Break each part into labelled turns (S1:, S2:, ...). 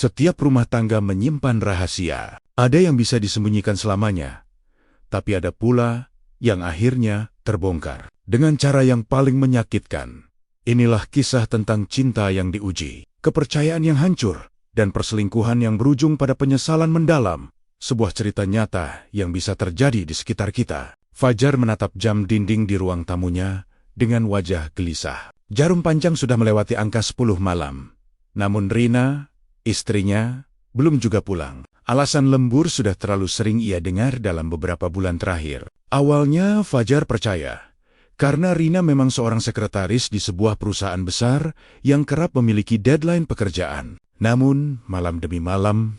S1: Setiap rumah tangga menyimpan rahasia. Ada yang bisa disembunyikan selamanya, tapi ada pula yang akhirnya terbongkar dengan cara yang paling menyakitkan. Inilah kisah tentang cinta yang diuji, kepercayaan yang hancur, dan perselingkuhan yang berujung pada penyesalan mendalam. Sebuah cerita nyata yang bisa terjadi di sekitar kita. Fajar menatap jam dinding di ruang tamunya dengan wajah gelisah. Jarum panjang sudah melewati angka 10 malam. Namun Rina, istrinya, belum juga pulang. Alasan lembur sudah terlalu sering ia dengar dalam beberapa bulan terakhir. Awalnya Fajar percaya, karena Rina memang seorang sekretaris di sebuah perusahaan besar yang kerap memiliki deadline pekerjaan. Namun, malam demi malam,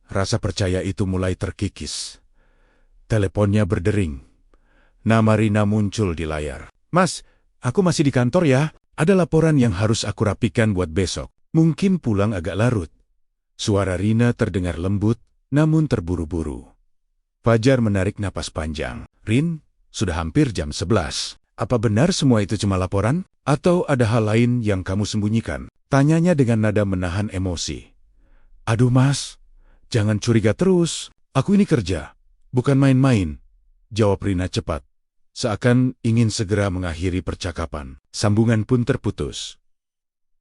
S1: rasa percaya itu mulai terkikis. Teleponnya berdering. Nama Rina muncul di layar. "Mas, aku masih di kantor ya. Ada laporan yang harus aku rapikan buat besok. Mungkin pulang agak larut." Suara Rina terdengar lembut, namun terburu-buru. Fajar menarik napas panjang. "Rin, sudah hampir jam 11. Apa benar semua itu cuma laporan? Atau ada hal lain yang kamu sembunyikan?" Tanyanya dengan nada menahan emosi. "Aduh mas, jangan curiga terus. Aku ini kerja, bukan main-main," jawab Rina cepat. Seakan ingin segera mengakhiri percakapan. Sambungan pun terputus.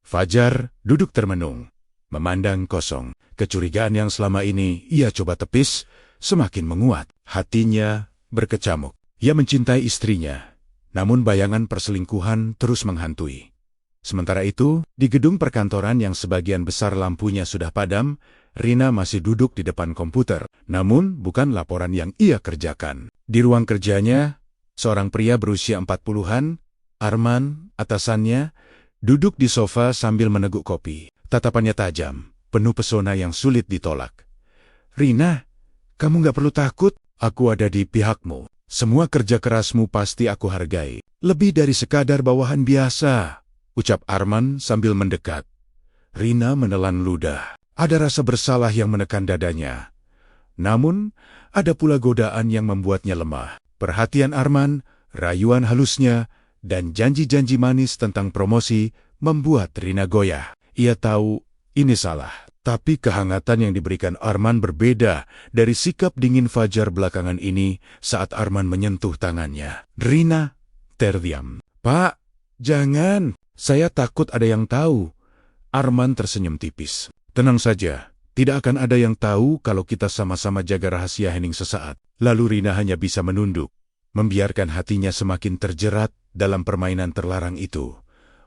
S1: Fajar duduk termenung, memandang kosong. Kecurigaan yang selama ini ia coba tepis semakin menguat. Hatinya berkecamuk. Ia mencintai istrinya, namun bayangan perselingkuhan terus menghantui. Sementara itu, di gedung perkantoran yang sebagian besar lampunya sudah padam, Rina masih duduk di depan komputer. Namun bukan laporan yang ia kerjakan. Di ruang kerjanya, seorang pria berusia 40-an, Arman, atasannya, duduk di sofa sambil meneguk kopi. Tatapannya tajam, penuh pesona yang sulit ditolak. "Rina, kamu nggak perlu takut. Aku ada di pihakmu. Semua kerja kerasmu pasti aku hargai. Lebih dari sekadar bawahan biasa," ucap Arman sambil mendekat. Rina menelan ludah. Ada rasa bersalah yang menekan dadanya. Namun, ada pula godaan yang membuatnya lemah. Perhatian Arman, rayuan halusnya, dan janji-janji manis tentang promosi membuat Rina goyah. Ia tahu ini salah, tapi kehangatan yang diberikan Arman berbeda dari sikap dingin Fajar belakangan ini saat Arman menyentuh tangannya. Rina terdiam. "Pak, jangan. Saya takut ada yang tahu." Arman tersenyum tipis. "Tenang saja, tidak akan ada yang tahu kalau kita sama-sama jaga rahasia hening sesaat." Lalu Rina hanya bisa menunduk, membiarkan hatinya semakin terjerat dalam permainan terlarang itu.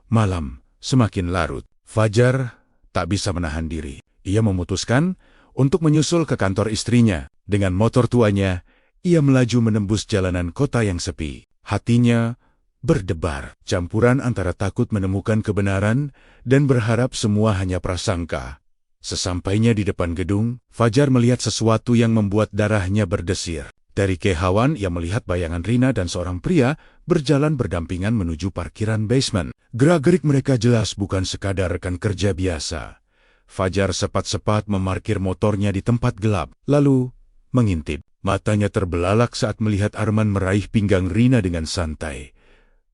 S1: Malam semakin larut. Fajar tak bisa menahan diri. Ia memutuskan untuk menyusul ke kantor istrinya. Dengan motor tuanya, ia melaju menembus jalanan kota yang sepi. Hatinya berdebar, campuran antara takut menemukan kebenaran dan berharap semua hanya prasangka. Sesampainya di depan gedung, Fajar melihat sesuatu yang membuat darahnya berdesir. Dari kehauan ia melihat bayangan Rina dan seorang pria berjalan berdampingan menuju parkiran basement. Gerak-gerik mereka jelas bukan sekadar rekan kerja biasa. Fajar cepat-cepat memarkir motornya di tempat gelap, lalu mengintip. Matanya terbelalak saat melihat Arman meraih pinggang Rina dengan santai,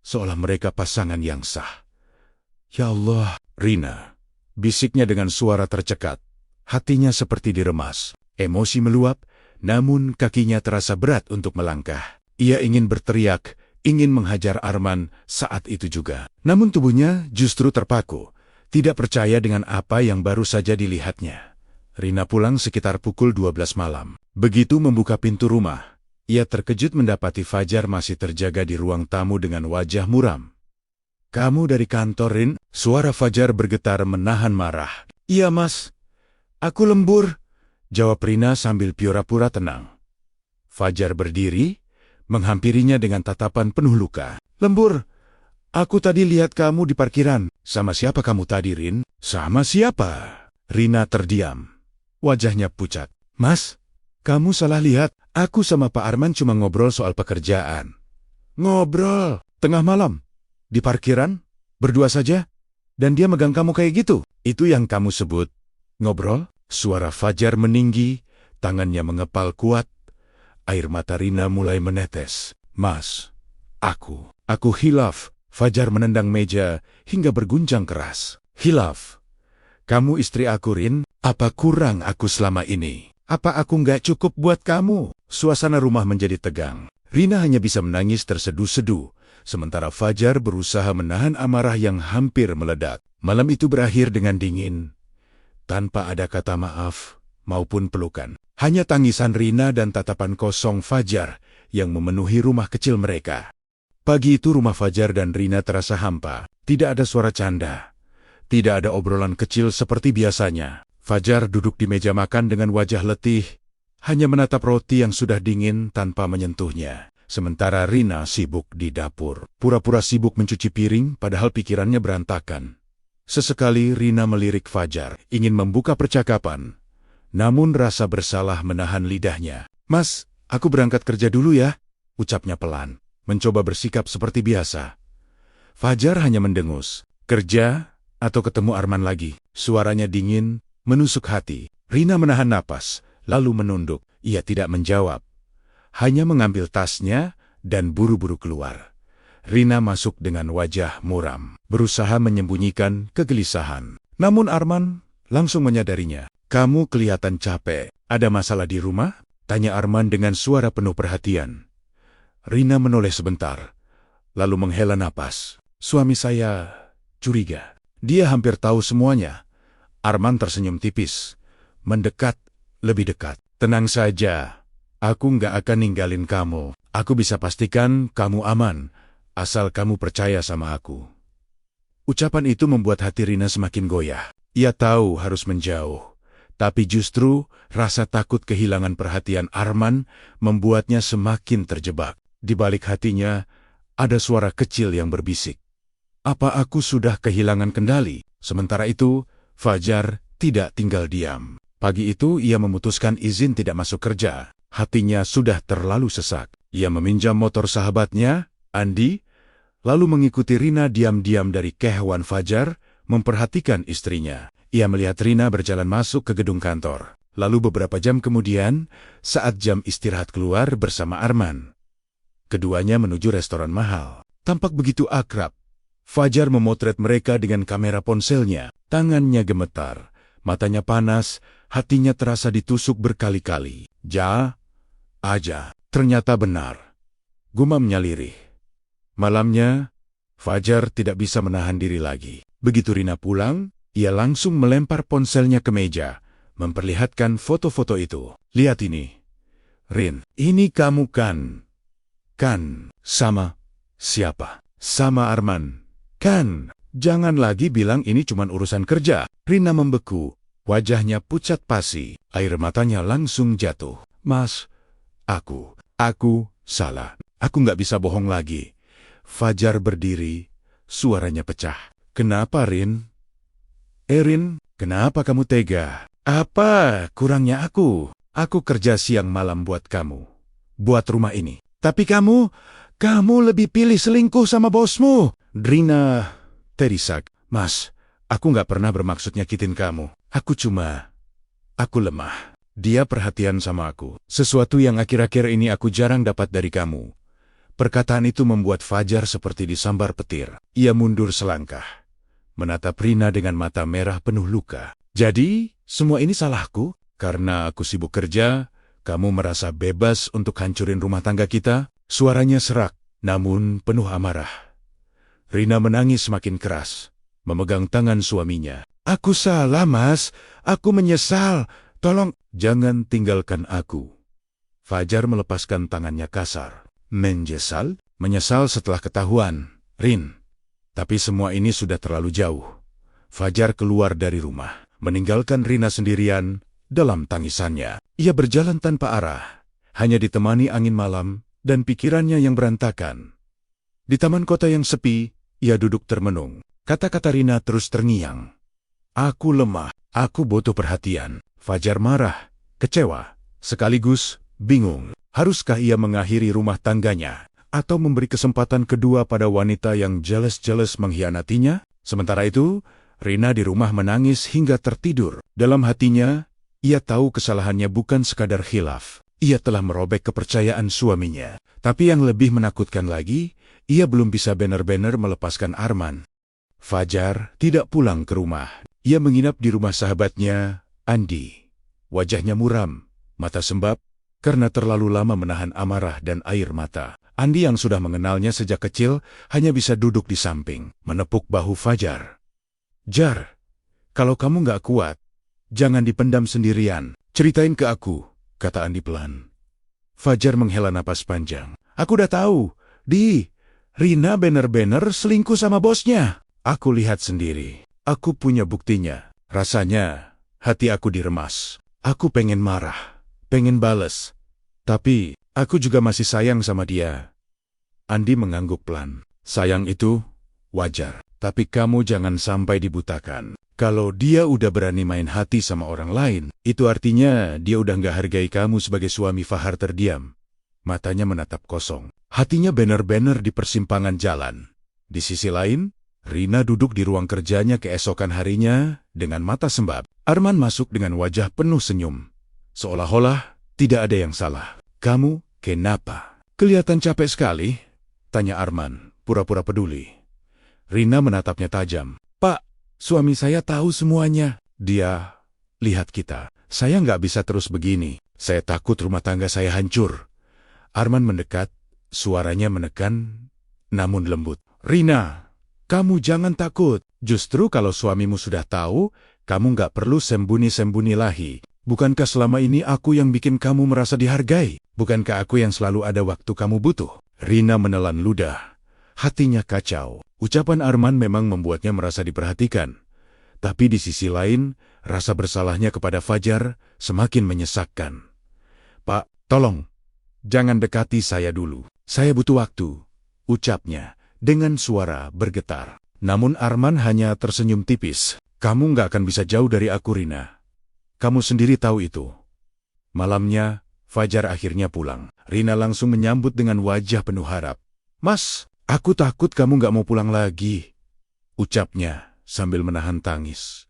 S1: seolah mereka pasangan yang sah. "Ya Allah, Rina," bisiknya dengan suara tercekat. Hatinya seperti diremas. Emosi meluap, namun kakinya terasa berat untuk melangkah. Ia ingin berteriak, ingin menghajar Arman saat itu juga. Namun tubuhnya justru terpaku, tidak percaya dengan apa yang baru saja dilihatnya. Rina pulang sekitar pukul 12 malam. Begitu membuka pintu rumah, ia terkejut mendapati Fajar masih terjaga di ruang tamu dengan wajah muram. "Kamu dari kantor, Rin?" Suara Fajar bergetar menahan marah. "Iya mas, aku lembur," jawab Rina sambil pura-pura tenang. Fajar berdiri, menghampirinya dengan tatapan penuh luka. "Lembur? Aku tadi lihat kamu di parkiran." "Sama siapa kamu tadi, Rin?" "Sama siapa?" Rina terdiam. Wajahnya pucat. "Mas, kamu salah lihat. Aku sama Pak Arman cuma ngobrol soal pekerjaan." "Ngobrol? Tengah malam? Di parkiran? Berdua saja? Dan dia megang kamu kayak gitu? Itu yang kamu sebut ngobrol?" Suara Fajar meninggi, tangannya mengepal kuat. Air mata Rina mulai menetes. "Mas, aku hilaf." Fajar menendang meja hingga bergunjang keras. "Hilaf? Kamu istri aku, Rin. Apa kurang aku selama ini? Apa aku nggak cukup buat kamu? Suasana rumah menjadi tegang. Rina hanya bisa menangis terseduh-seduh, sementara Fajar berusaha menahan amarah yang hampir meledak. Malam itu berakhir dengan dingin, tanpa ada kata maaf maupun pelukan. Hanya tangisan Rina dan tatapan kosong Fajar yang memenuhi rumah kecil mereka. Pagi itu rumah Fajar dan Rina terasa hampa. Tidak ada suara canda. Tidak ada obrolan kecil seperti biasanya. Fajar duduk di meja makan dengan wajah letih, hanya menatap roti yang sudah dingin tanpa menyentuhnya. Sementara Rina sibuk di dapur. Pura-pura sibuk mencuci piring, padahal pikirannya berantakan. Sesekali Rina melirik Fajar, ingin membuka percakapan. Namun rasa bersalah menahan lidahnya. "Mas, aku berangkat kerja dulu ya," ucapnya pelan, mencoba bersikap seperti biasa. Fajar hanya mendengus. "Kerja atau ketemu Arman lagi?" Suaranya dingin, menusuk hati. Rina menahan napas, lalu menunduk. Ia tidak menjawab. Hanya mengambil tasnya dan buru-buru keluar. Rina masuk dengan wajah muram, berusaha menyembunyikan kegelisahan. Namun Arman langsung menyadarinya. "Kamu kelihatan capek. Ada masalah di rumah?" tanya Arman dengan suara penuh perhatian. Rina menoleh sebentar, lalu menghela napas. "Suami saya curiga. Dia hampir tahu semuanya." Arman tersenyum tipis, mendekat, lebih dekat. "Tenang saja, aku nggak akan ninggalin kamu. Aku bisa pastikan kamu aman, asal kamu percaya sama aku." Ucapan itu membuat hati Rina semakin goyah. Ia tahu harus menjauh, tapi justru rasa takut kehilangan perhatian Arman membuatnya semakin terjebak. Di balik hatinya ada suara kecil yang berbisik, "Apa aku sudah kehilangan kendali?" Sementara itu, Fajar tidak tinggal diam. Pagi itu ia memutuskan izin tidak masuk kerja. Hatinya sudah terlalu sesak. Ia meminjam motor sahabatnya, Andi, lalu mengikuti Rina diam-diam dari kehwan Fajar, memperhatikan istrinya. Ia melihat Rina berjalan masuk ke gedung kantor. Lalu beberapa jam kemudian, saat jam istirahat keluar bersama Arman. Keduanya menuju restoran mahal. Tampak begitu akrab. Fajar memotret mereka dengan kamera ponselnya. Tangannya gemetar, matanya panas, hatinya terasa ditusuk berkali-kali. Aja, ternyata benar," gumamnya lirih. Malamnya, Fajar tidak bisa menahan diri lagi. Begitu Rina pulang, ia langsung melempar ponselnya ke meja, memperlihatkan foto-foto itu. "Lihat ini, Rin. Ini kamu kan? Sama siapa? Sama Arman. Kan? Jangan lagi bilang ini cuma urusan kerja." Rina membeku, wajahnya pucat pasi, air matanya langsung jatuh. "Mas, aku salah. Aku nggak bisa bohong lagi." Fajar berdiri, suaranya pecah. "Kenapa, Rin? Rin, kenapa kamu tega? Apa kurangnya aku? Aku kerja siang malam buat kamu, buat rumah ini. Tapi kamu lebih pilih selingkuh sama bosmu." Rina terisak. "Mas, aku nggak pernah bermaksud nyakitin kamu. Aku lemah." Dia perhatian sama aku. "Sesuatu yang akhir-akhir ini aku jarang dapat dari kamu." Perkataan itu membuat Fajar seperti disambar petir. Ia mundur selangkah, menatap Rina dengan mata merah penuh luka. "Jadi, semua ini salahku? Karena aku sibuk kerja, kamu merasa bebas untuk hancurin rumah tangga kita?" Suaranya serak, namun penuh amarah. Rina menangis semakin keras, memegang tangan suaminya. "Aku salah, Mas. Aku menyesal. Tolong, jangan tinggalkan aku." Fajar melepaskan tangannya kasar. "Menyesal? Menyesal setelah ketahuan, Rin. Tapi semua ini sudah terlalu jauh." Fajar keluar dari rumah, meninggalkan Rina sendirian dalam tangisannya. Ia berjalan tanpa arah, hanya ditemani angin malam dan pikirannya yang berantakan. Di taman kota yang sepi, ia duduk termenung. Kata-kata Rina terus terngiang. "Aku lemah, aku butuh perhatian." Fajar marah, kecewa, sekaligus bingung. Haruskah ia mengakhiri rumah tangganya atau memberi kesempatan kedua pada wanita yang jelas-jelas mengkhianatinya? Sementara itu, Rina di rumah menangis hingga tertidur. Dalam hatinya, ia tahu kesalahannya bukan sekadar khilaf. Ia telah merobek kepercayaan suaminya. Tapi yang lebih menakutkan lagi, ia belum bisa benar-benar melepaskan Arman. Fajar tidak pulang ke rumah. Ia menginap di rumah sahabatnya, Andi. Wajahnya muram, mata sembab, karena terlalu lama menahan amarah dan air mata. Andi yang sudah mengenalnya sejak kecil hanya bisa duduk di samping, menepuk bahu Fajar. "Jar, kalau kamu nggak kuat, jangan dipendam sendirian. Ceritain ke aku," kata Andi pelan. Fajar menghela napas panjang. "Aku udah tahu, Rina bener-bener selingkuh sama bosnya. Aku lihat sendiri. Aku punya buktinya. Rasanya hati aku diremas. Aku pengen marah, pengen bales. Tapi aku juga masih sayang sama dia." Andi mengangguk pelan. "Sayang itu wajar. Tapi kamu jangan sampai dibutakan. Kalau dia udah berani main hati sama orang lain, itu artinya dia udah nggak hargai kamu sebagai suami." Fahar terdiam. Matanya menatap kosong. Hatinya benar-benar di persimpangan jalan. Di sisi lain, Rina duduk di ruang kerjanya keesokan harinya dengan mata sembab. Arman masuk dengan wajah penuh senyum. Seolah-olah tidak ada yang salah. "Kamu kenapa? Kelihatan capek sekali?" tanya Arman, pura-pura peduli. Rina menatapnya tajam. "Pak, suami saya tahu semuanya. Dia lihat kita. Saya nggak bisa terus begini. Saya takut rumah tangga saya hancur." Arman mendekat, suaranya menekan, namun lembut. "Rina, kamu jangan takut. Justru kalau suamimu sudah tahu, kamu nggak perlu sembunyi-sembunyi lagi. Bukankah selama ini aku yang bikin kamu merasa dihargai? Bukankah aku yang selalu ada waktu kamu butuh?" Rina menelan ludah. Hatinya kacau. Ucapan Arman memang membuatnya merasa diperhatikan. Tapi di sisi lain, rasa bersalahnya kepada Fajar semakin menyesakkan. "Pak, tolong, jangan dekati saya dulu. Saya butuh waktu," ucapnya dengan suara bergetar. Namun Arman hanya tersenyum tipis. "Kamu nggak akan bisa jauh dari aku, Rina. Kamu sendiri tahu itu." Malamnya, Fajar akhirnya pulang. Rina langsung menyambut dengan wajah penuh harap. "Mas, aku takut kamu nggak mau pulang lagi," ucapnya sambil menahan tangis.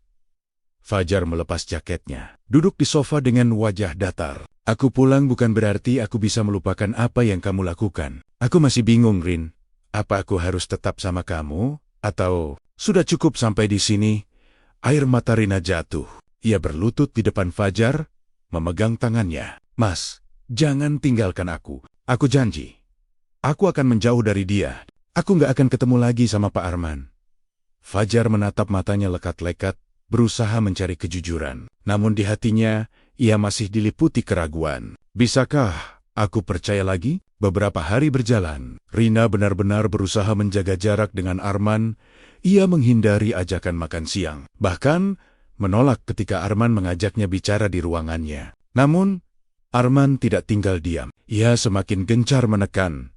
S1: Fajar melepas jaketnya, duduk di sofa dengan wajah datar. "Aku pulang bukan berarti aku bisa melupakan apa yang kamu lakukan. Aku masih bingung, Rin. Apa aku harus tetap sama kamu? Atau sudah cukup sampai di sini?" Air mata Rina jatuh. Ia berlutut di depan Fajar, memegang tangannya. "Mas, jangan tinggalkan aku. Aku janji. Aku akan menjauh dari dia. Aku nggak akan ketemu lagi sama Pak Arman." Fajar menatap matanya lekat-lekat, berusaha mencari kejujuran. Namun di hatinya, ia masih diliputi keraguan. "Bisakah aku percaya lagi?" Beberapa hari berjalan. Rina benar-benar berusaha menjaga jarak dengan Arman. Ia menghindari ajakan makan siang. Bahkan menolak ketika Arman mengajaknya bicara di ruangannya. Namun, Arman tidak tinggal diam. Ia semakin gencar menekan.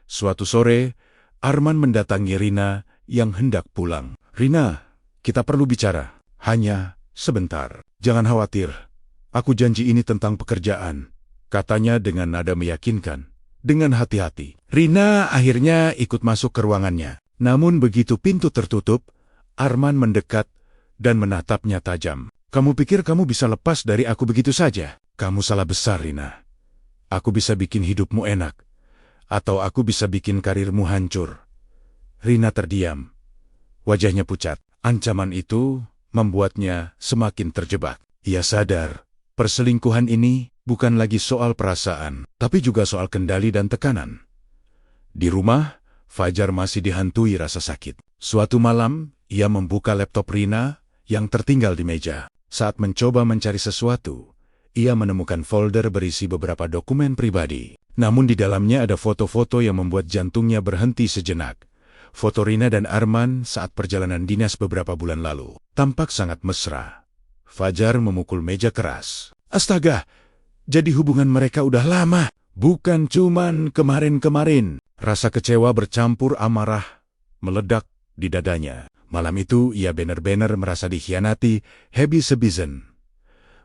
S1: Suatu sore, Arman mendatangi Rina yang hendak pulang. "Rina, kita perlu bicara. Hanya sebentar. Jangan khawatir. Aku janji ini tentang pekerjaan," katanya dengan nada meyakinkan. Dengan hati-hati, Rina akhirnya ikut masuk ke ruangannya. Namun begitu pintu tertutup, Arman mendekat dan menatapnya tajam. "Kamu pikir kamu bisa lepas dari aku begitu saja? Kamu salah besar, Rina. Aku bisa bikin hidupmu enak, atau aku bisa bikin karirmu hancur." Rina terdiam. Wajahnya pucat. Ancaman itu membuatnya semakin terjebak. Ia sadar, perselingkuhan ini bukan lagi soal perasaan, tapi juga soal kendali dan tekanan. Di rumah, Fajar masih dihantui rasa sakit. Suatu malam, ia membuka laptop Rina yang tertinggal di meja. Saat mencoba mencari sesuatu, ia menemukan folder berisi beberapa dokumen pribadi. Namun di dalamnya ada foto-foto yang membuat jantungnya berhenti sejenak. Foto Rina dan Arman saat perjalanan dinas beberapa bulan lalu. Tampak sangat mesra. Fajar memukul meja keras. "Astaga! Jadi hubungan mereka udah lama. Bukan cuman kemarin-kemarin." Rasa kecewa bercampur amarah meledak di dadanya. Malam itu ia benar-benar merasa dikhianati habis-habisan.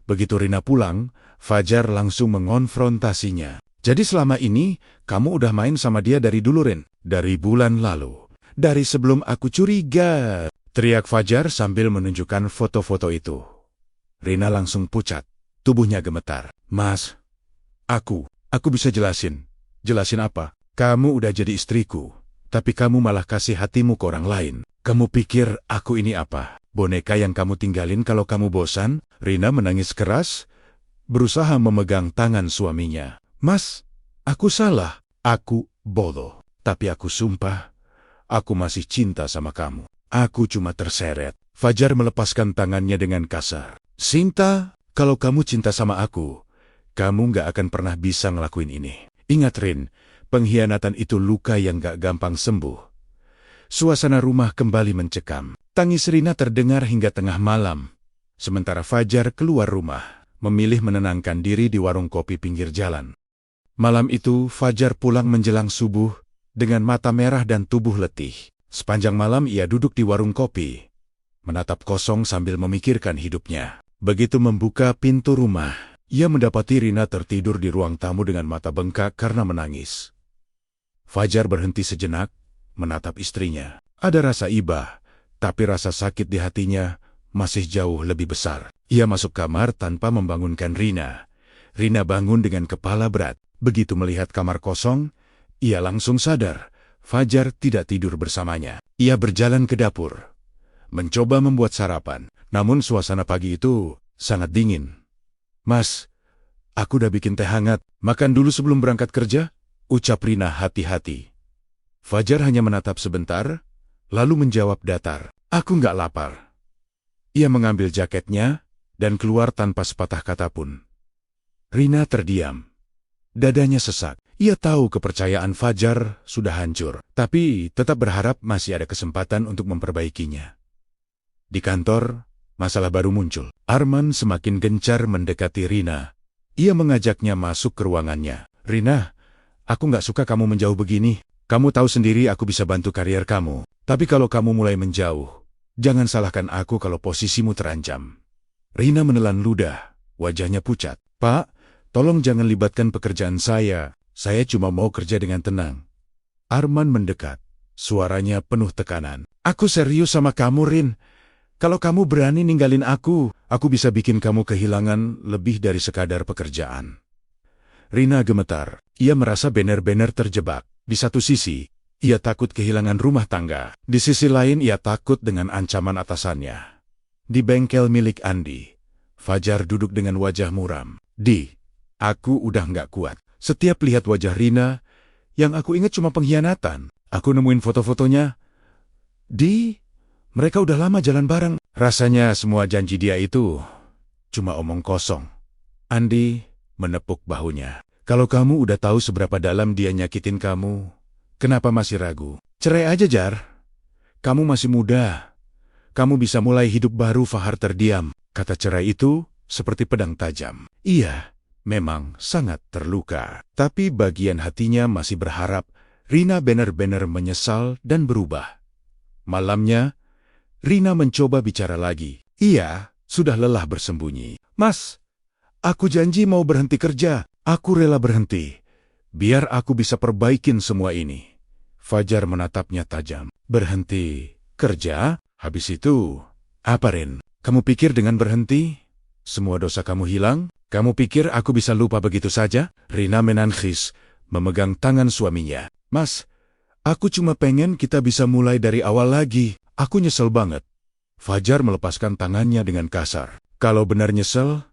S1: Begitu Rina pulang, Fajar langsung mengonfrontasinya. "Jadi selama ini kamu udah main sama dia dari dulu, Rin?" "Dari bulan lalu. Dari sebelum aku curiga," teriak Fajar sambil menunjukkan foto-foto itu. Rina langsung pucat. Tubuhnya gemetar. "Mas, aku bisa jelasin." "Jelasin apa?" "Kamu udah jadi istriku, tapi kamu malah kasih hatimu ke orang lain. Kamu pikir aku ini apa? Boneka yang kamu tinggalin kalau kamu bosan? Rina menangis keras, berusaha memegang tangan suaminya. Mas, aku salah. Aku bodoh. Tapi aku sumpah, aku masih cinta sama kamu. Aku cuma terseret. Fajar melepaskan tangannya dengan kasar. Sinta, kalau kamu cinta sama aku, kamu gak akan pernah bisa ngelakuin ini. Ingat Rin, pengkhianatan itu luka yang gak gampang sembuh. Suasana rumah kembali mencekam. Tangis Rina terdengar hingga tengah malam. Sementara Fajar keluar rumah, memilih menenangkan diri di warung kopi pinggir jalan. Malam itu, Fajar pulang menjelang subuh, dengan mata merah dan tubuh letih. Sepanjang malam ia duduk di warung kopi, menatap kosong sambil memikirkan hidupnya. Begitu membuka pintu rumah, ia mendapati Rina tertidur di ruang tamu dengan mata bengkak karena menangis. Fajar berhenti sejenak, menatap istrinya. Ada rasa iba, tapi rasa sakit di hatinya masih jauh lebih besar. Ia masuk kamar tanpa membangunkan Rina. Rina bangun dengan kepala berat. Begitu melihat kamar kosong, ia langsung sadar Fajar tidak tidur bersamanya. Ia berjalan ke dapur, mencoba membuat sarapan. Namun suasana pagi itu sangat dingin. Mas, aku udah bikin teh hangat. Makan dulu sebelum berangkat kerja, ucap Rina hati-hati. Fajar hanya menatap sebentar, lalu menjawab datar. Aku nggak lapar. Ia mengambil jaketnya dan keluar tanpa sepatah kata pun. Rina terdiam. Dadanya sesak. Ia tahu kepercayaan Fajar sudah hancur, tapi tetap berharap masih ada kesempatan untuk memperbaikinya. Di kantor, masalah baru muncul. Arman semakin gencar mendekati Rina. Ia mengajaknya masuk ke ruangannya. Rina, aku nggak suka kamu menjauh begini. Kamu tahu sendiri aku bisa bantu karier kamu. Tapi kalau kamu mulai menjauh, jangan salahkan aku kalau posisimu terancam. Rina menelan ludah, wajahnya pucat. Pak, tolong jangan libatkan pekerjaan saya. Saya cuma mau kerja dengan tenang. Arman mendekat, suaranya penuh tekanan. Aku serius sama kamu, Rin. Kalau kamu berani ninggalin aku bisa bikin kamu kehilangan lebih dari sekadar pekerjaan. Rina gemetar. Ia merasa benar-benar terjebak. Di satu sisi, ia takut kehilangan rumah tangga. Di sisi lain, ia takut dengan ancaman atasannya. Di bengkel milik Andi, Fajar duduk dengan wajah muram. Aku udah nggak kuat. Setiap lihat wajah Rina, yang aku ingat cuma pengkhianatan. Aku nemuin foto-fotonya. Mereka udah lama jalan bareng. Rasanya semua janji dia itu cuma omong kosong. Andi menepuk bahunya. Kalau kamu udah tahu seberapa dalam dia nyakitin kamu, kenapa masih ragu? Cerai aja, Jar. Kamu masih muda. Kamu bisa mulai hidup baru. Fahar terdiam. Kata cerai itu seperti pedang tajam. Iya, memang sangat terluka. Tapi bagian hatinya masih berharap Rina benar-benar menyesal dan berubah. Malamnya, Rina mencoba bicara lagi. Ia sudah lelah bersembunyi. Mas, aku janji mau berhenti kerja. Aku rela berhenti, biar aku bisa perbaikin semua ini. Fajar menatapnya tajam. Berhenti kerja? Habis itu, apa Rin? Kamu pikir dengan berhenti, semua dosa kamu hilang? Kamu pikir aku bisa lupa begitu saja? Rina menangis, memegang tangan suaminya. Mas, aku cuma pengen kita bisa mulai dari awal lagi. Aku nyesel banget. Fajar melepaskan tangannya dengan kasar. Kalau benar nyesel,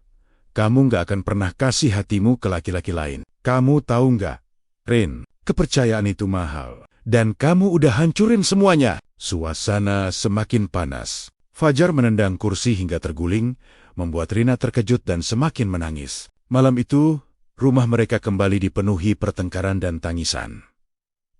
S1: kamu nggak akan pernah kasih hatimu ke laki-laki lain. Kamu tahu nggak, Rin, kepercayaan itu mahal. Dan kamu udah hancurin semuanya. Suasana semakin panas. Fajar menendang kursi hingga terguling, membuat Rina terkejut dan semakin menangis. Malam itu, rumah mereka kembali dipenuhi pertengkaran dan tangisan.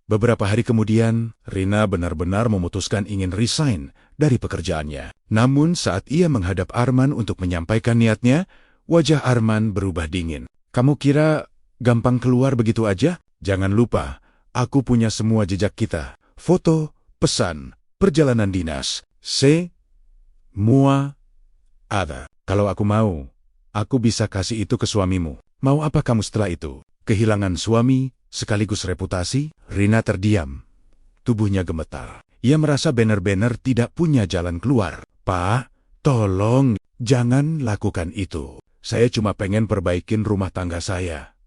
S1: Beberapa hari kemudian, Rina benar-benar memutuskan ingin resign dari pekerjaannya. Namun saat ia menghadap Arman untuk menyampaikan niatnya, wajah Arman berubah dingin. Kamu kira gampang keluar begitu aja? Jangan lupa, aku punya semua jejak kita. Foto, pesan, perjalanan dinas. Semua ada. Kalau aku mau, aku bisa kasih itu ke suamimu. Mau apa kamu setelah itu? Kehilangan suami, sekaligus reputasi? Rina terdiam. Tubuhnya gemetar. Ia merasa benar-benar tidak punya jalan keluar. Pak, tolong, jangan lakukan itu. Saya cuma pengen perbaikin rumah tangga saya.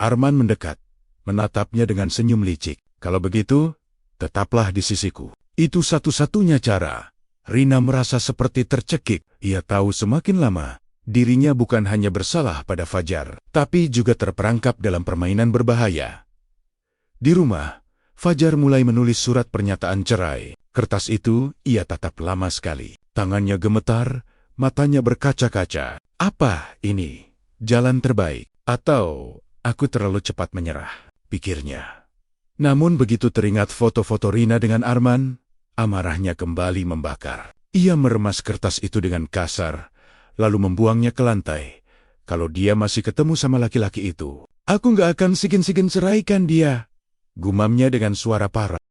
S1: Arman mendekat, menatapnya dengan senyum licik. Kalau begitu, tetaplah di sisiku. Itu satu-satunya cara. Rina merasa seperti tercekik. Ia tahu semakin lama, dirinya bukan hanya bersalah pada Fajar, tapi juga terperangkap dalam permainan berbahaya. Di rumah, Fajar mulai menulis surat pernyataan cerai. Kertas itu ia tatap lama sekali. Tangannya gemetar, matanya berkaca-kaca. Apa ini? Jalan terbaik? Atau aku terlalu cepat menyerah? Pikirnya. Namun begitu teringat foto-foto Rina dengan Arman, amarahnya kembali membakar. Ia meremas kertas itu dengan kasar, lalu membuangnya ke lantai. Kalau dia masih ketemu sama laki-laki itu, aku nggak akan segan-segan ceraikan dia, gumamnya dengan suara parah.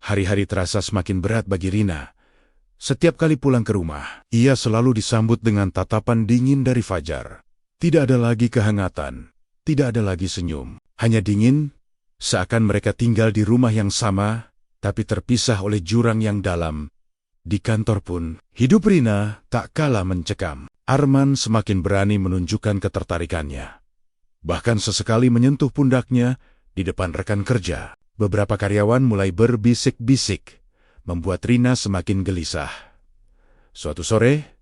S1: Hari-hari terasa semakin berat bagi Rina. Setiap kali pulang ke rumah, ia selalu disambut dengan tatapan dingin dari Fajar. Tidak ada lagi kehangatan, tidak ada lagi senyum, hanya dingin, seakan mereka tinggal di rumah yang sama, tapi terpisah oleh jurang yang dalam. Di kantor pun, hidup Rina tak kalah mencekam. Arman semakin berani menunjukkan ketertarikannya. Bahkan sesekali menyentuh pundaknya di depan rekan kerja. Beberapa karyawan mulai berbisik-bisik, membuat Rina semakin gelisah. Suatu sore,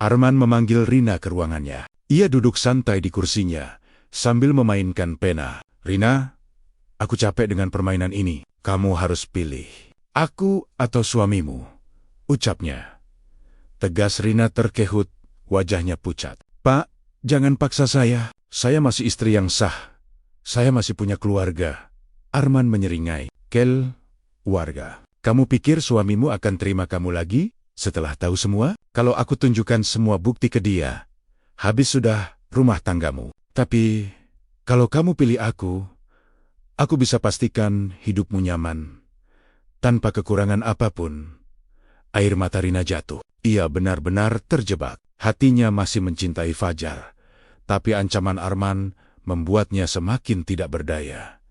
S1: Arman memanggil Rina ke ruangannya. Ia duduk santai di kursinya, sambil memainkan pena. Rina, aku capek dengan permainan ini. Kamu harus pilih, aku atau suamimu, ucapnya. Tegas Rina terkehut, wajahnya pucat. Pak, jangan paksa saya masih istri yang sah. Saya masih punya keluarga. Arman menyeringai. Kel, warga. Kamu pikir suamimu akan terima kamu lagi setelah tahu semua? Kalau aku tunjukkan semua bukti ke dia, habis sudah rumah tanggamu. Tapi, kalau kamu pilih aku bisa pastikan hidupmu nyaman. Tanpa kekurangan apapun. Air mata Rina jatuh. Ia benar-benar terjebak. Hatinya masih mencintai Fajar. Tapi ancaman Arman membuatnya semakin tidak berdaya.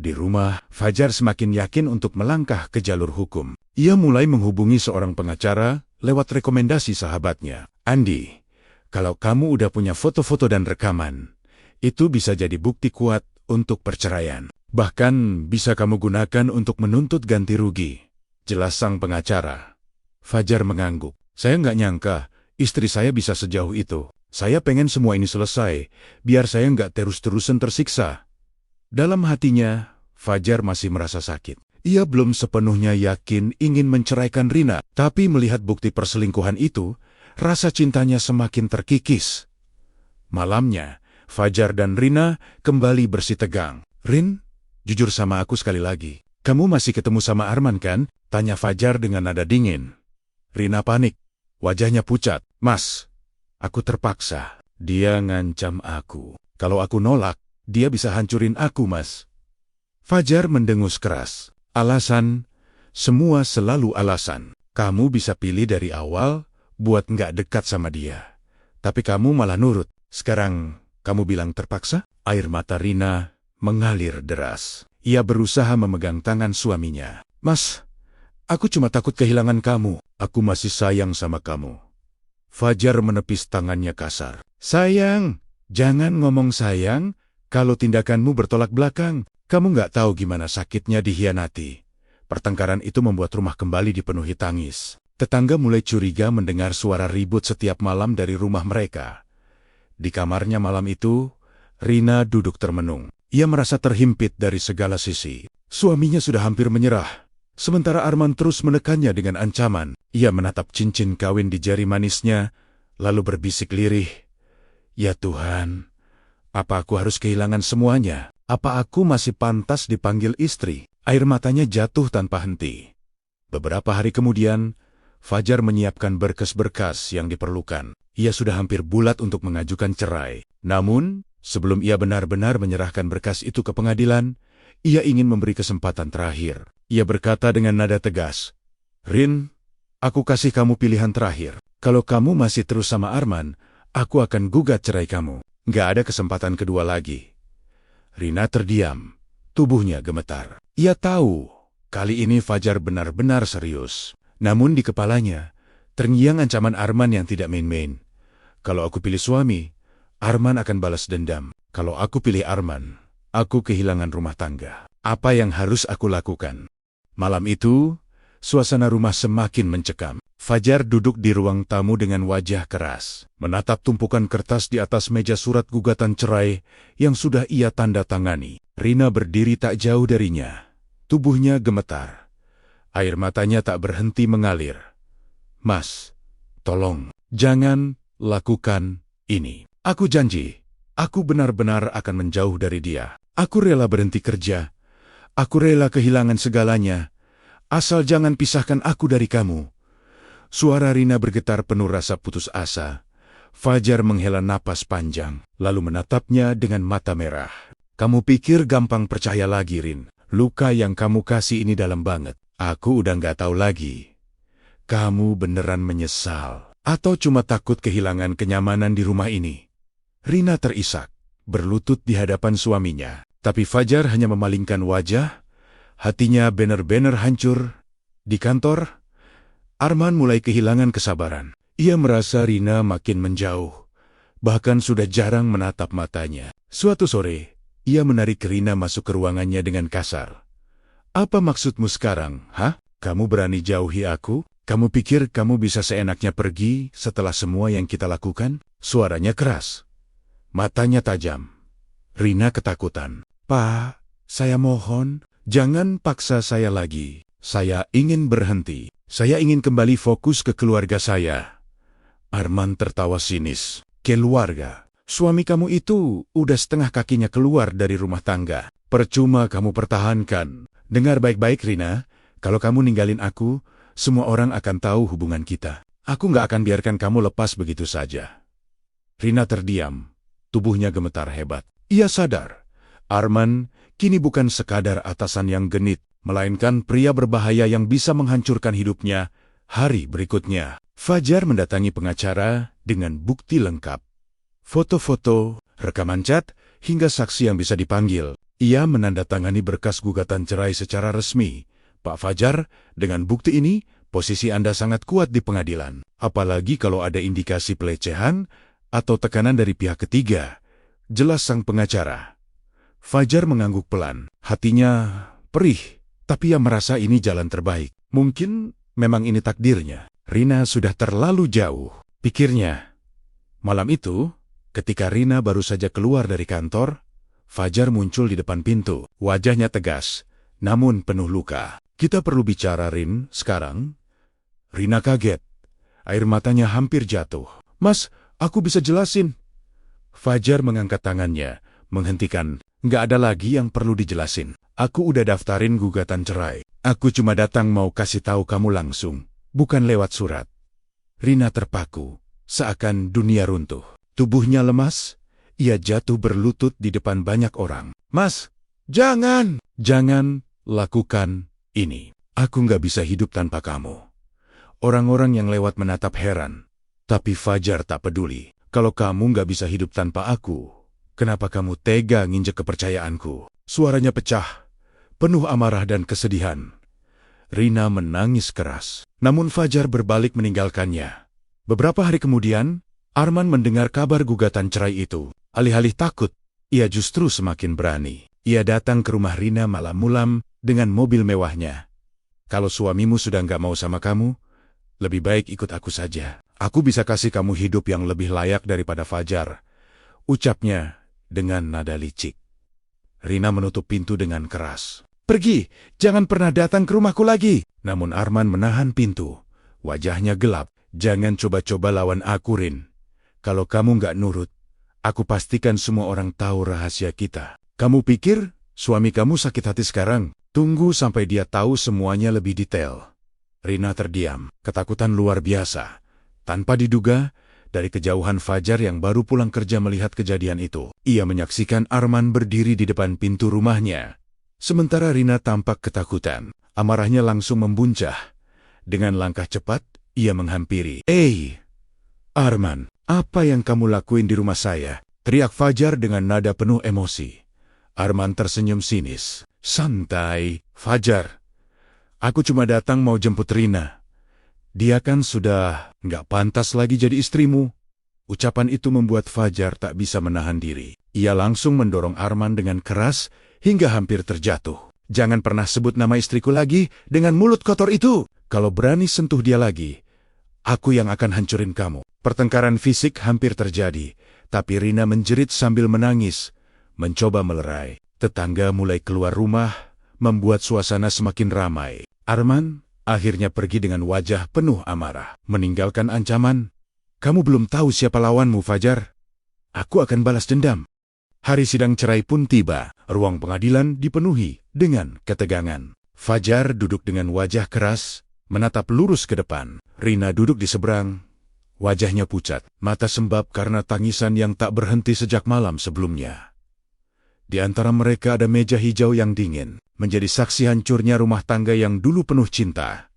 S1: Di rumah, Fajar semakin yakin untuk melangkah ke jalur hukum. Ia mulai menghubungi seorang pengacara lewat rekomendasi sahabatnya. Andi, kalau kamu udah punya foto-foto dan rekaman, itu bisa jadi bukti kuat untuk perceraian. Bahkan bisa kamu gunakan untuk menuntut ganti rugi. Jelas sang pengacara. Fajar mengangguk. Saya nggak nyangka istri saya bisa sejauh itu. Saya pengen semua ini selesai, biar saya nggak terus-terusan tersiksa. Dalam hatinya, Fajar masih merasa sakit. Ia belum sepenuhnya yakin ingin menceraikan Rina, tapi melihat bukti perselingkuhan itu, rasa cintanya semakin terkikis. Malamnya, Fajar dan Rina kembali bersitegang. Rin, jujur sama aku sekali lagi. Kamu masih ketemu sama Arman kan? Tanya Fajar dengan nada dingin. Rina panik. Wajahnya pucat. Mas, aku terpaksa. Dia ngancam aku. Kalau aku nolak, dia bisa hancurin aku, Mas. Fajar mendengus keras. Alasan, semua selalu alasan. Kamu bisa pilih dari awal buat nggak dekat sama dia. Tapi kamu malah nurut. Sekarang, kamu bilang terpaksa? Air mata Rina mengalir deras. Ia berusaha memegang tangan suaminya. Mas, aku cuma takut kehilangan kamu. Aku masih sayang sama kamu. Fajar menepis tangannya kasar. Sayang, jangan ngomong sayang kalau tindakanmu bertolak belakang. Kamu nggak tahu gimana sakitnya dikhianati. Pertengkaran itu membuat rumah kembali dipenuhi tangis. Tetangga mulai curiga mendengar suara ribut setiap malam dari rumah mereka. Di kamarnya malam itu, Rina duduk termenung. Ia merasa terhimpit dari segala sisi. Suaminya sudah hampir menyerah. Sementara Arman terus menekannya dengan ancaman. Ia menatap cincin kawin di jari manisnya, lalu berbisik lirih. Ya Tuhan, apa aku harus kehilangan semuanya? Apa aku masih pantas dipanggil istri? Air matanya jatuh tanpa henti. Beberapa hari kemudian, Fajar menyiapkan berkas-berkas yang diperlukan. Ia sudah hampir bulat untuk mengajukan cerai. Namun, sebelum ia benar-benar menyerahkan berkas itu ke pengadilan, ia ingin memberi kesempatan terakhir. Ia berkata dengan nada tegas, Rin, aku kasih kamu pilihan terakhir. Kalau kamu masih terus sama Arman, aku akan gugat cerai kamu. Nggak ada kesempatan kedua lagi. Rina terdiam, tubuhnya gemetar. Ia tahu, kali ini Fajar benar-benar serius. Namun di kepalanya, terngiang ancaman Arman yang tidak main-main. Kalau aku pilih suami, Arman akan balas dendam. Kalau aku pilih Arman, aku kehilangan rumah tangga. Apa yang harus aku lakukan? Malam itu, suasana rumah semakin mencekam. Fajar duduk di ruang tamu dengan wajah keras, menatap tumpukan kertas di atas meja surat gugatan cerai yang sudah ia tanda tangani. Rina berdiri tak jauh darinya. Tubuhnya gemetar. Air matanya tak berhenti mengalir. "Mas, tolong, jangan lakukan ini. Aku janji, aku benar-benar akan menjauh dari dia. Aku rela berhenti kerja. Aku rela kehilangan segalanya. Asal jangan pisahkan aku dari kamu." Suara Rina bergetar penuh rasa putus asa. Fajar menghela napas panjang, lalu menatapnya dengan mata merah. "Kamu pikir gampang percaya lagi, Rin? Luka yang kamu kasih ini dalam banget. Aku udah nggak tahu lagi. Kamu beneran menyesal? Atau cuma takut kehilangan kenyamanan di rumah ini?" Rina terisak, berlutut di hadapan suaminya. Tapi Fajar hanya memalingkan wajah. Hatinya benar-benar hancur. Di kantor, Arman mulai kehilangan kesabaran. Ia merasa Rina makin menjauh, bahkan sudah jarang menatap matanya. Suatu sore, ia menarik Rina masuk ke ruangannya dengan kasar. "Apa maksudmu sekarang, hah? Kamu berani jauhi aku? Kamu pikir kamu bisa seenaknya pergi setelah semua yang kita lakukan?" Suaranya keras, matanya tajam. Rina ketakutan. "Pak, saya mohon, jangan paksa saya lagi. Saya ingin berhenti. Saya ingin kembali fokus ke keluarga saya." Arman tertawa sinis. "Keluarga? Suami kamu itu udah setengah kakinya keluar dari rumah tangga. Percuma kamu pertahankan. Dengar baik-baik, Rina. Kalau kamu ninggalin aku, semua orang akan tahu hubungan kita. Aku nggak akan biarkan kamu lepas begitu saja." Rina terdiam. Tubuhnya gemetar hebat. Ia sadar, Arman kini bukan sekadar atasan yang genit, melainkan pria berbahaya yang bisa menghancurkan hidupnya hari berikutnya. Fajar mendatangi pengacara dengan bukti lengkap. Foto-foto, rekaman chat, hingga saksi yang bisa dipanggil. Ia menandatangani berkas gugatan cerai secara resmi. "Pak Fajar, dengan bukti ini, posisi Anda sangat kuat di pengadilan. Apalagi kalau ada indikasi pelecehan atau tekanan dari pihak ketiga," jelas sang pengacara. Fajar mengangguk pelan. Hatinya perih. Tapi ia merasa ini jalan terbaik. Mungkin memang ini takdirnya. Rina sudah terlalu jauh, pikirnya. Malam itu, ketika Rina baru saja keluar dari kantor, Fajar muncul di depan pintu. Wajahnya tegas, namun penuh luka. "Kita perlu bicara, Rin, sekarang." Rina kaget. Air matanya hampir jatuh. "Mas, aku bisa jelasin." Fajar mengangkat tangannya, menghentikan. "Nggak ada lagi yang perlu dijelasin. Aku udah daftarin gugatan cerai. Aku cuma datang mau kasih tahu kamu langsung, bukan lewat surat." Rina terpaku, seakan dunia runtuh. Tubuhnya lemas, ia jatuh berlutut di depan banyak orang. "Mas, jangan! Jangan lakukan ini. Aku nggak bisa hidup tanpa kamu." Orang-orang yang lewat menatap heran. Tapi Fajar tak peduli. "Kalau kamu nggak bisa hidup tanpa aku, kenapa kamu tega nginjek kepercayaanku?" Suaranya pecah, penuh amarah dan kesedihan. Rina menangis keras, namun Fajar berbalik meninggalkannya. Beberapa hari kemudian, Arman mendengar kabar gugatan cerai itu. Alih-alih takut, ia justru semakin berani. Ia datang ke rumah Rina malam-malam dengan mobil mewahnya. "Kalau suamimu sudah nggak mau sama kamu, lebih baik ikut aku saja. Aku bisa kasih kamu hidup yang lebih layak daripada Fajar," ucapnya dengan nada licik. Rina menutup pintu dengan keras. "Pergi, jangan pernah datang ke rumahku lagi." Namun Arman menahan pintu. Wajahnya gelap. "Jangan coba-coba lawan aku, Rin. Kalau kamu nggak nurut, aku pastikan semua orang tahu rahasia kita. Kamu pikir suami kamu sakit hati sekarang? Tunggu sampai dia tahu semuanya lebih detail." Rina terdiam, ketakutan luar biasa. Tanpa diduga, dari kejauhan Fajar yang baru pulang kerja melihat kejadian itu. Ia menyaksikan Arman berdiri di depan pintu rumahnya. Sementara Rina tampak ketakutan. Amarahnya langsung membuncah. Dengan langkah cepat, ia menghampiri. Arman, apa yang kamu lakuin di rumah saya?" teriak Fajar dengan nada penuh emosi. Arman tersenyum sinis. "Santai, Fajar. Aku cuma datang mau jemput Rina. Dia kan sudah nggak pantas lagi jadi istrimu." Ucapan itu membuat Fajar tak bisa menahan diri. Ia langsung mendorong Arman dengan keras hingga hampir terjatuh. Jangan pernah sebut nama istriku lagi dengan mulut kotor itu. Kalau berani sentuh dia lagi, aku yang akan hancurin kamu. Pertengkaran fisik hampir terjadi, tapi Rina menjerit sambil menangis, mencoba melerai. Tetangga mulai keluar rumah, membuat suasana semakin ramai. Arman akhirnya pergi dengan wajah penuh amarah, meninggalkan ancaman. Kamu belum tahu siapa lawanmu, Fajar. Aku akan balas dendam. Hari sidang cerai pun tiba. Ruang pengadilan dipenuhi dengan ketegangan. Fajar duduk dengan wajah keras, menatap lurus ke depan. Rina duduk di seberang. Wajahnya pucat, mata sembab karena tangisan yang tak berhenti sejak malam sebelumnya. Di antara mereka ada meja hijau yang dingin, menjadi saksi hancurnya rumah tangga yang dulu penuh cinta.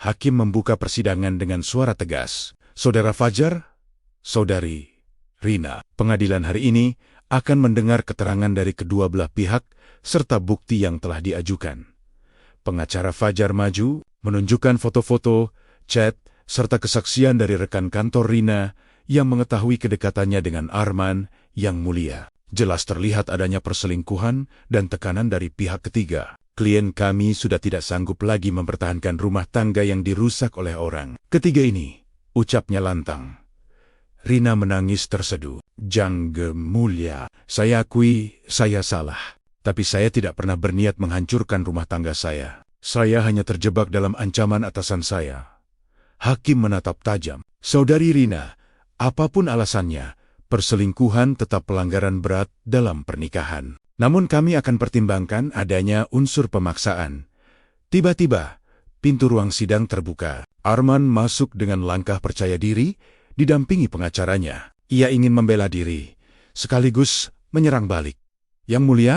S1: Hakim membuka persidangan dengan suara tegas. Saudara Fajar, Saudari Rina, pengadilan hari ini akan mendengar keterangan dari kedua belah pihak serta bukti yang telah diajukan. Pengacara Fajar maju, menunjukkan foto-foto, chat, serta kesaksian dari rekan kantor Rina yang mengetahui kedekatannya dengan Arman yang mulia. Jelas terlihat adanya perselingkuhan dan tekanan dari pihak ketiga. Klien kami sudah tidak sanggup lagi mempertahankan rumah tangga yang dirusak oleh orang ketiga ini, ucapnya lantang. Rina menangis terseduh. Jangge mulia, saya akui saya salah. Tapi saya tidak pernah berniat menghancurkan rumah tangga saya. Saya hanya terjebak dalam ancaman atasan saya. Hakim menatap tajam. Saudari Rina, apapun alasannya, perselingkuhan tetap pelanggaran berat dalam pernikahan. Namun kami akan pertimbangkan adanya unsur pemaksaan. Tiba-tiba, pintu ruang sidang terbuka. Arman masuk dengan langkah percaya diri, didampingi pengacaranya. Ia ingin membela diri, sekaligus menyerang balik. Yang mulia,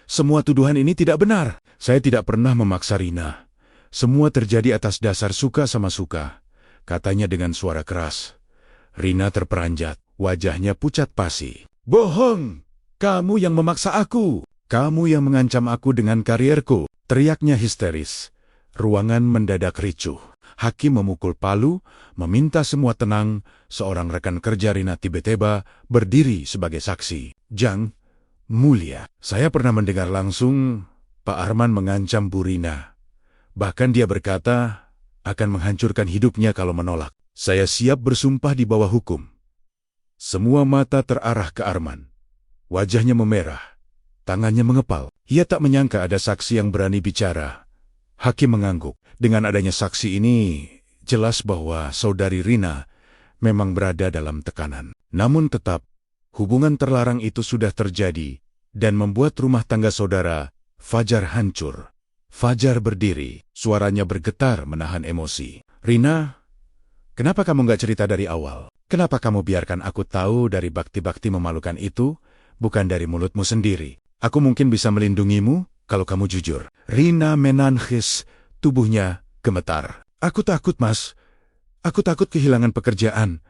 S1: semua tuduhan ini tidak benar. Saya tidak pernah memaksa Rina. Semua terjadi atas dasar suka sama suka, katanya dengan suara keras. Rina terperanjat, wajahnya pucat pasi. Bohong! Kamu yang memaksa aku! Kamu yang mengancam aku dengan karierku! Teriaknya histeris. Ruangan mendadak ricuh. Hakim memukul palu, meminta semua tenang. Seorang rekan kerja Rina tiba-tiba berdiri sebagai saksi. Jang mulia, saya pernah mendengar langsung Pak Arman mengancam Bu Rina. Bahkan dia berkata akan menghancurkan hidupnya kalau menolak. Saya siap bersumpah di bawah hukum. Semua mata terarah ke Arman. Wajahnya memerah, tangannya mengepal. Ia tak menyangka ada saksi yang berani bicara. Hakim mengangguk. Dengan adanya saksi ini, jelas bahwa saudari Rina memang berada dalam tekanan. Namun tetap, hubungan terlarang itu sudah terjadi dan membuat rumah tangga saudara Fajar hancur. Fajar berdiri, suaranya bergetar menahan emosi. Rina, kenapa kamu nggak cerita dari awal? Kenapa kamu biarkan aku tahu dari bakti-bakti memalukan itu, bukan dari mulutmu sendiri? Aku mungkin bisa melindungimu kalau kamu jujur. Rina menangis. Tubuhnya gemetar. Aku takut, Mas. Aku takut kehilangan pekerjaan.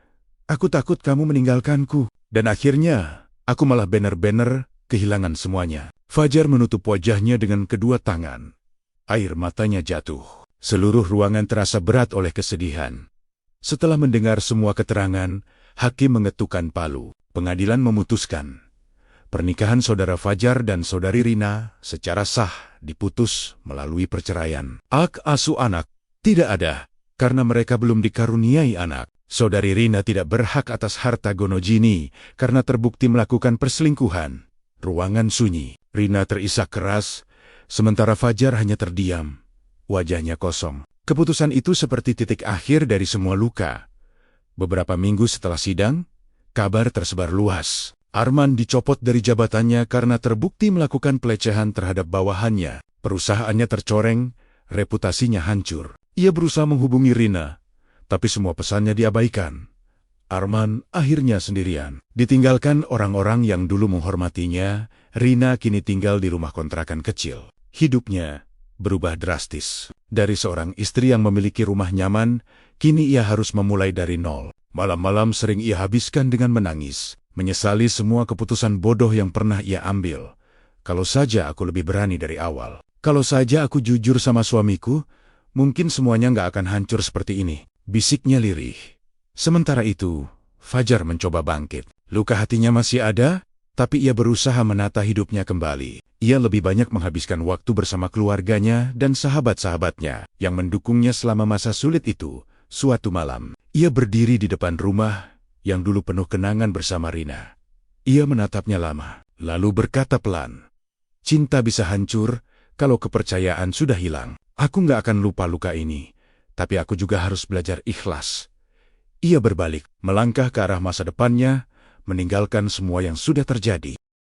S1: Aku takut kamu meninggalkanku. Dan akhirnya, aku malah benar-benar kehilangan semuanya. Fajar menutup wajahnya dengan kedua tangan. Air matanya jatuh. Seluruh ruangan terasa berat oleh kesedihan. Setelah mendengar semua keterangan, hakim mengetukkan palu. Pengadilan memutuskan. Pernikahan saudara Fajar dan saudari Rina secara sah diputus melalui perceraian. Hak asuh anak tidak ada, karena mereka belum dikaruniai anak. Saudari Rina tidak berhak atas harta Gonogini karena terbukti melakukan perselingkuhan. Ruangan sunyi, Rina terisak keras, sementara Fajar hanya terdiam. Wajahnya kosong. Keputusan itu seperti titik akhir dari semua luka. Beberapa minggu setelah sidang, kabar tersebar luas. Arman dicopot dari jabatannya karena terbukti melakukan pelecehan terhadap bawahannya. Perusahaannya tercoreng, reputasinya hancur. Ia berusaha menghubungi Rina, tapi semua pesannya diabaikan. Arman akhirnya sendirian. Ditinggalkan orang-orang yang dulu menghormatinya, Rina kini tinggal di rumah kontrakan kecil. Hidupnya berubah drastis. Dari seorang istri yang memiliki rumah nyaman, kini ia harus memulai dari nol. Malam-malam sering ia habiskan dengan menangis. Menyesali semua keputusan bodoh yang pernah ia ambil. Kalau saja aku lebih berani dari awal. Kalau saja aku jujur sama suamiku, mungkin semuanya nggak akan hancur seperti ini. Bisiknya lirih. Sementara itu, Fajar mencoba bangkit. Luka hatinya masih ada, tapi ia berusaha menata hidupnya kembali. Ia lebih banyak menghabiskan waktu bersama keluarganya dan sahabat-sahabatnya yang mendukungnya selama masa sulit itu. Suatu malam, ia berdiri di depan rumah yang dulu penuh kenangan bersama Rina. Ia menatapnya lama, lalu berkata pelan, "Cinta bisa hancur kalau kepercayaan sudah hilang. Aku nggak akan lupa luka ini, tapi aku juga harus belajar ikhlas." Ia berbalik, melangkah ke arah masa depannya, meninggalkan semua yang sudah terjadi.